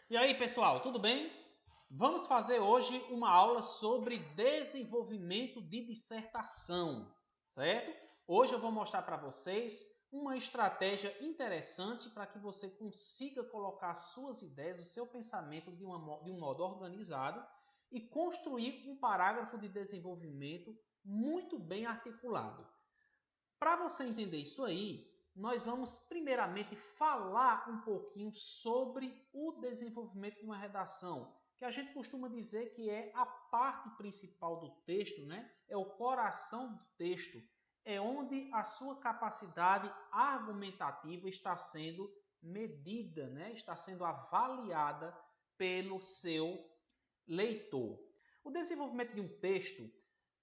E aí, pessoal, tudo bem? Vamos fazer hoje uma aula sobre desenvolvimento de dissertação, certo? Hoje eu vou mostrar para vocês uma estratégia interessante para que você consiga colocar suas ideias, o seu pensamento de um modo organizado e construir um parágrafo de desenvolvimento muito bem articulado. Para você entender isso aí, nós vamos primeiramente falar um pouquinho sobre o desenvolvimento de uma redação, que a gente costuma dizer que é a parte principal do texto, né? É o coração do texto, é onde a sua capacidade argumentativa está sendo medida, né? Está sendo avaliada pelo seu leitor. O desenvolvimento de um texto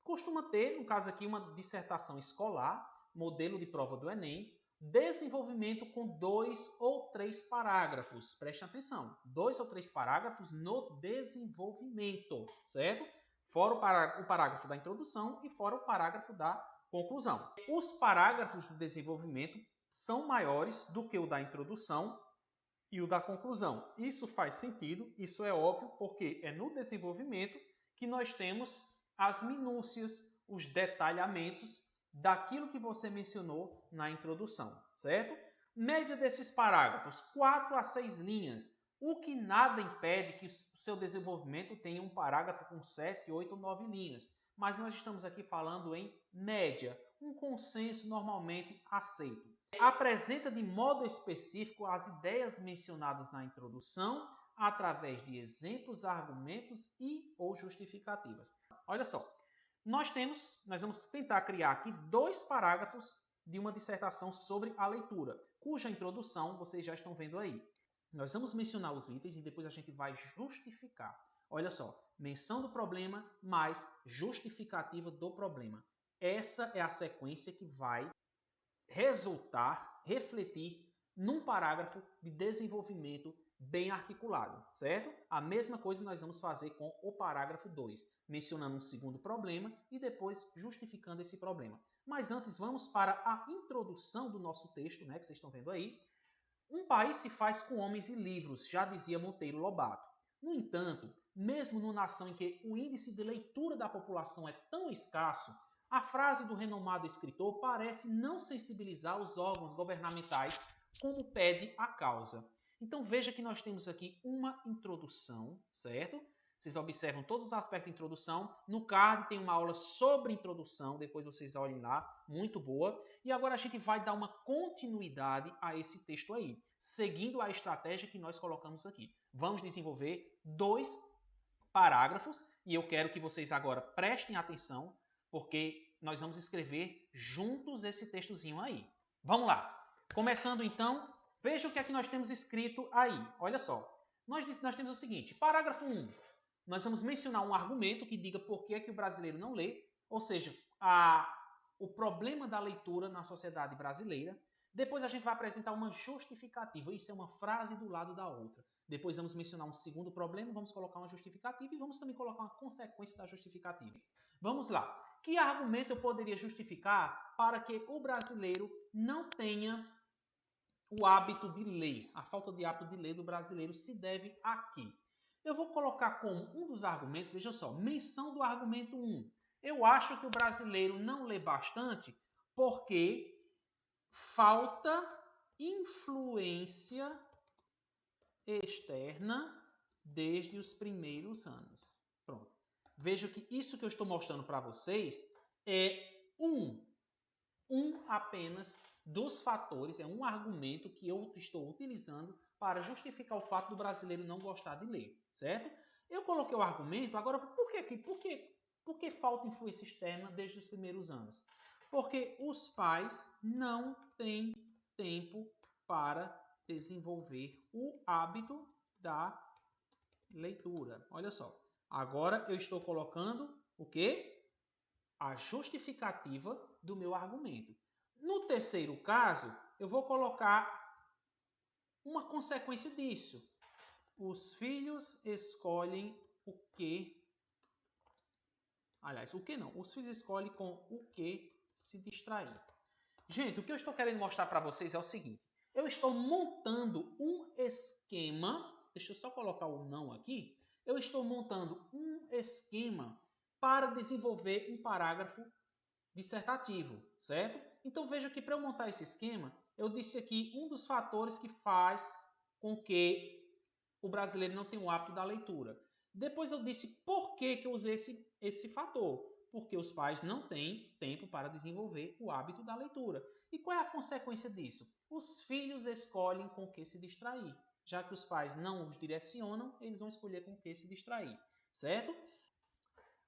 costuma ter, no caso aqui, uma dissertação escolar, modelo de prova do Enem, desenvolvimento com 2 ou 3 parágrafos. Preste atenção, 2 ou 3 parágrafos no desenvolvimento, certo? Fora o parágrafo da introdução e fora o parágrafo da conclusão. Os parágrafos do desenvolvimento são maiores do que o da introdução e o da conclusão. Isso faz sentido, isso é óbvio, porque é no desenvolvimento que nós temos as minúcias, os detalhamentos daquilo que você mencionou na introdução, certo? Média desses parágrafos, 4 a 6 linhas, o que nada impede que o seu desenvolvimento tenha um parágrafo com 7, 8 ou 9 linhas. Mas nós estamos aqui falando em média, um consenso normalmente aceito. Apresenta de modo específico as ideias mencionadas na introdução através de exemplos, argumentos e ou justificativas. Olha só, nós vamos tentar criar aqui 2 parágrafos de uma dissertação sobre a leitura, cuja introdução vocês já estão vendo aí. Nós vamos mencionar os itens e depois a gente vai justificar. Olha só, menção do problema mais justificativa do problema. Essa é a sequência que vai refletir num parágrafo de desenvolvimento bem articulado, certo? A mesma coisa nós vamos fazer com o parágrafo 2, mencionando um segundo problema e depois justificando esse problema. Mas antes vamos para a introdução do nosso texto, né, que vocês estão vendo aí. Um país se faz com homens e livros, já dizia Monteiro Lobato. No entanto, mesmo numa nação em que o índice de leitura da população é tão escasso, a frase do renomado escritor parece não sensibilizar os órgãos governamentais como pede a causa. Então veja que nós temos aqui uma introdução, certo? Vocês observam todos os aspectos de introdução. No card tem uma aula sobre introdução, depois vocês olhem lá, muito boa. E agora a gente vai dar uma continuidade a esse texto aí, seguindo a estratégia que nós colocamos aqui. Vamos desenvolver 2 parágrafos e eu quero que vocês agora prestem atenção, porque nós vamos escrever juntos esse textozinho aí. Vamos lá. Começando então, veja o que é que nós temos escrito aí. Olha só. Nós temos o seguinte, parágrafo 1. Nós vamos mencionar um argumento que diga por que é que o brasileiro não lê, ou seja, o problema da leitura na sociedade brasileira. Depois a gente vai apresentar uma justificativa. Isso é uma frase do lado da outra. Depois vamos mencionar um segundo problema, vamos colocar uma justificativa e vamos também colocar uma consequência da justificativa. Vamos lá. Que argumento eu poderia justificar para que o brasileiro não tenha o hábito de ler? A falta de hábito de ler do brasileiro se deve a quê? Eu vou colocar como um dos argumentos, veja só, menção do argumento 1. Eu acho que o brasileiro não lê bastante porque falta influência externa desde os primeiros anos. Pronto. Veja que isso que eu estou mostrando para vocês é um apenas dos fatores, é um argumento que eu estou utilizando para justificar o fato do brasileiro não gostar de ler, certo? Eu coloquei o argumento, agora por que falta influência externa desde os primeiros anos? Porque os pais não têm tempo para desenvolver o hábito da leitura. Olha só. Agora eu estou colocando o quê? A justificativa do meu argumento. No terceiro caso, eu vou colocar uma consequência disso. Os filhos escolhem o que. Aliás, o que não? Os filhos escolhem com o que se distrair. Gente, o que eu estou querendo mostrar para vocês é o seguinte. Eu estou montando um esquema deixa eu só colocar o não aqui, eu estou montando um esquema para desenvolver um parágrafo dissertativo, certo? Então veja que para eu montar esse esquema, eu disse aqui um dos fatores que faz com que o brasileiro não tenha o hábito da leitura. Depois eu disse por que eu usei esse fator. Porque os pais não têm tempo para desenvolver o hábito da leitura. E qual é a consequência disso? Os filhos escolhem com que se distrair. Já que os pais não os direcionam, eles vão escolher com que se distrair. Certo?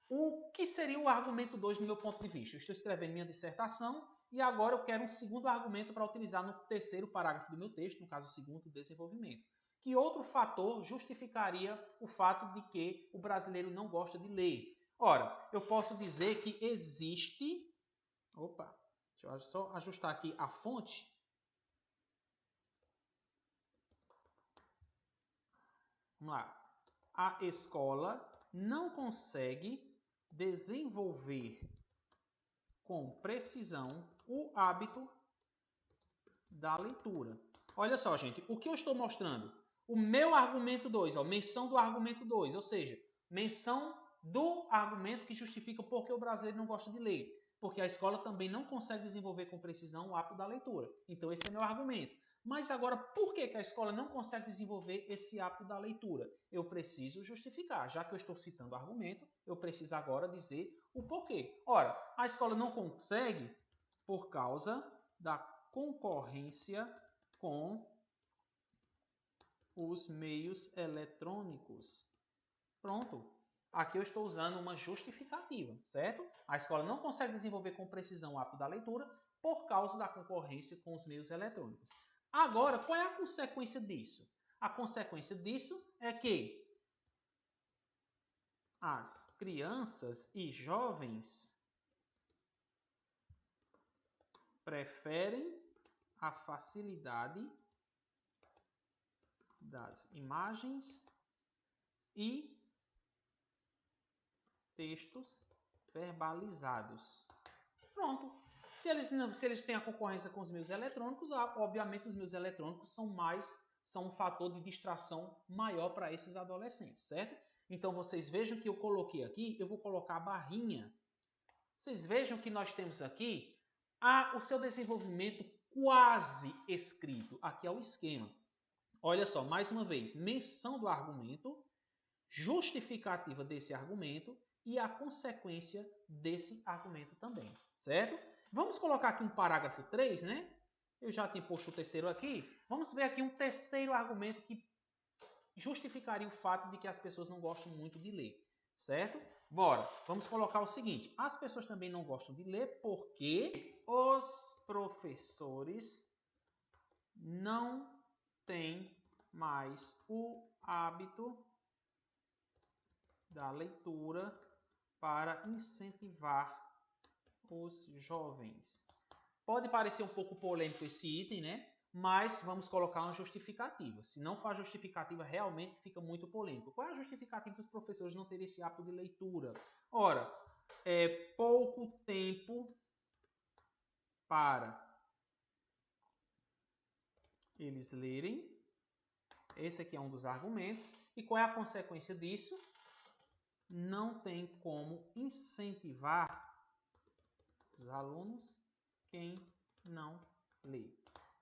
O que seria o argumento 2 do meu ponto de vista? Eu estou escrevendo minha dissertação e agora eu quero um segundo argumento para utilizar no terceiro parágrafo do meu texto, no caso o segundo, desenvolvimento. Que outro fator justificaria o fato de que o brasileiro não gosta de ler? Ora, eu posso dizer que existe... Opa, deixa eu só ajustar aqui a fonte. Vamos lá. A escola não consegue desenvolver com precisão o hábito da leitura. Olha só, gente, o que eu estou mostrando? O meu argumento 2, menção do argumento 2, ou seja, menção do argumento que justifica por que o brasileiro não gosta de ler. Porque a escola também não consegue desenvolver com precisão o hábito da leitura. Então, esse é meu argumento. Mas agora, por que a escola não consegue desenvolver esse hábito da leitura? Eu preciso justificar. Já que eu estou citando o argumento, eu preciso agora dizer o porquê. Ora, a escola não consegue por causa da concorrência com os meios eletrônicos. Pronto. Aqui eu estou usando uma justificativa, certo? A escola não consegue desenvolver com precisão o hábito da leitura por causa da concorrência com os meios eletrônicos. Agora, qual é a consequência disso? A consequência disso é que as crianças e jovens preferem a facilidade das imagens e textos verbalizados. Pronto. Se eles têm a concorrência com os meios eletrônicos, obviamente os meios eletrônicos são um fator de distração maior para esses adolescentes, certo? Então vocês vejam que eu coloquei aqui, eu vou colocar a barrinha. Vocês vejam que nós temos aqui o seu desenvolvimento quase escrito. Aqui é o esquema. Olha só, mais uma vez, menção do argumento, justificativa desse argumento e a consequência desse argumento também, certo? Vamos colocar aqui um parágrafo 3, né? Eu já tinha posto o terceiro aqui. Vamos ver aqui um terceiro argumento que justificaria o fato de que as pessoas não gostam muito de ler, certo? Bora, vamos colocar o seguinte. As pessoas também não gostam de ler porque os professores não têm mais o hábito da leitura para incentivar os jovens. Pode parecer um pouco polêmico esse item, né? Mas vamos colocar uma justificativa. Se não for justificativa, realmente fica muito polêmico. Qual é a justificativa dos professores não terem esse hábito de leitura? Ora, é pouco tempo para eles lerem. Esse aqui é um dos argumentos. E qual é a consequência disso? Não tem como incentivar os alunos quem não lê.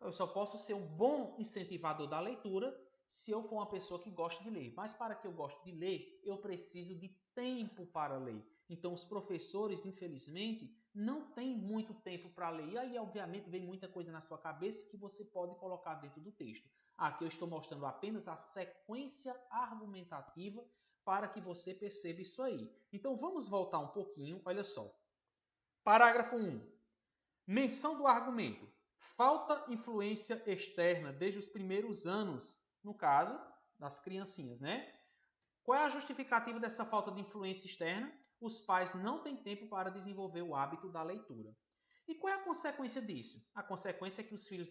Eu só posso ser um bom incentivador da leitura se eu for uma pessoa que gosta de ler. Mas para que eu goste de ler, eu preciso de tempo para ler. Então, os professores, infelizmente, não têm muito tempo para ler. E aí, obviamente, vem muita coisa na sua cabeça que você pode colocar dentro do texto. Aqui eu estou mostrando apenas a sequência argumentativa para que você perceba isso aí. Então, vamos voltar um pouquinho. Olha só. Parágrafo 1. Menção do argumento. Falta influência externa desde os primeiros anos, no caso das criancinhas, né? Qual é a justificativa dessa falta de influência externa? Os pais não têm tempo para desenvolver o hábito da leitura. E qual é a consequência disso? A consequência é que os filhos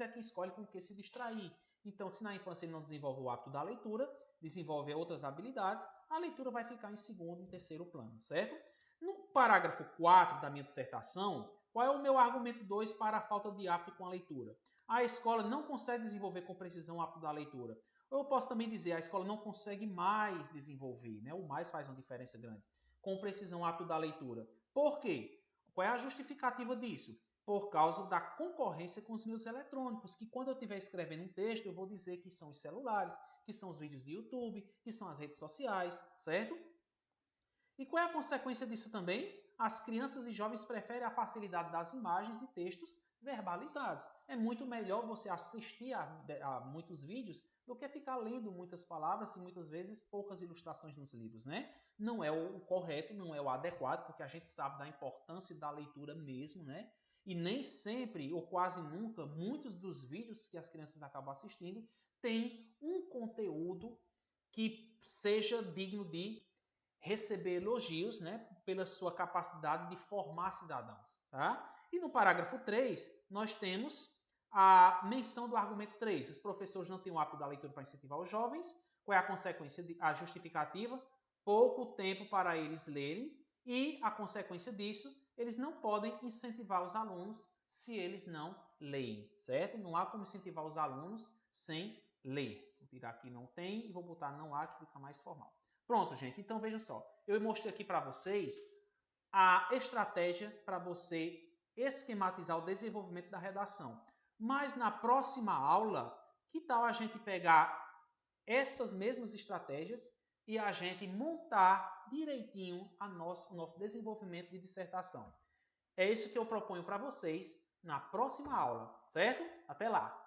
é que escolhem com o que se distrair. Então, se na infância ele não desenvolve o hábito da leitura, desenvolve outras habilidades, a leitura vai ficar em segundo e terceiro plano, certo? No parágrafo 4 da minha dissertação, qual é o meu argumento 2 para a falta de hábito com a leitura? A escola não consegue desenvolver com precisão o hábito da leitura. Ou eu posso também dizer, a escola não consegue mais desenvolver, né? O mais faz uma diferença grande, com precisão apto da leitura. Por quê? Qual é a justificativa disso? Por causa da concorrência com os meios eletrônicos, que quando eu estiver escrevendo um texto, eu vou dizer que são os celulares, que são os vídeos de YouTube, que são as redes sociais, certo? E qual é a consequência disso também? As crianças e jovens preferem a facilidade das imagens e textos verbalizados. É muito melhor você assistir a muitos vídeos do que ficar lendo muitas palavras e muitas vezes poucas ilustrações nos livros, né? Não é o correto, não é o adequado, porque a gente sabe da importância da leitura mesmo, né? E nem sempre, ou quase nunca, muitos dos vídeos que as crianças acabam assistindo têm um conteúdo que seja digno de receber elogios, né, pela sua capacidade de formar cidadãos. Tá? E no parágrafo 3, nós temos a menção do argumento 3. Os professores não têm o hábito da leitura para incentivar os jovens. Qual é a consequência? A justificativa? Pouco tempo para eles lerem. E a consequência disso, eles não podem incentivar os alunos se eles não leem, certo? Não há como incentivar os alunos sem ler. Vou tirar aqui não tem e vou botar não há, que fica mais formal. Pronto, gente. Então, vejam só. Eu mostrei aqui para vocês a estratégia para você esquematizar o desenvolvimento da redação. Mas na próxima aula, que tal a gente pegar essas mesmas estratégias e a gente montar direitinho o nosso desenvolvimento de dissertação? É isso que eu proponho para vocês na próxima aula, certo? Até lá!